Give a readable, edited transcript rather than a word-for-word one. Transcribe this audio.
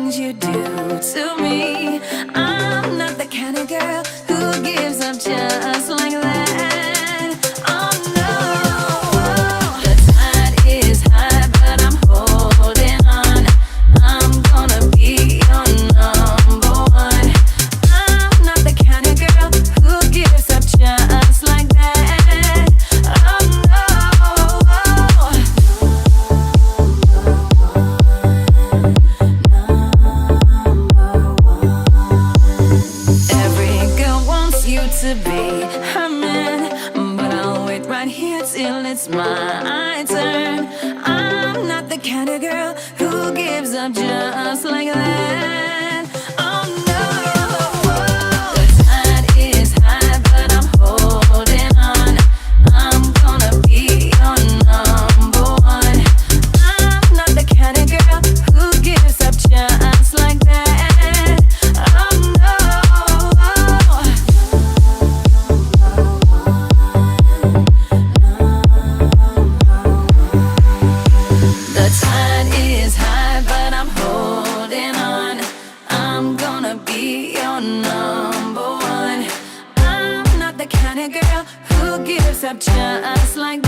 things you do to me. I'm not the kind of girl who gives up just like that. Oh no, the tide is high, but I'm holding on. I'm gonna be your number one. I'm not the kind of girl who gives up just like that. Oh no. Every girl wants you to be her man, but I'll wait right here till it's my turn. I'm not the kind of girl who gives up just like that. Oh no, the tide is high, but I'm holding on. I'm gonna be your number one. I'm not the kind of girl who gives up just like that. Oh no. The tide is high, but I'm holding on. I'm gonna be your number one. I'm not the kind of girl who gives up just like that.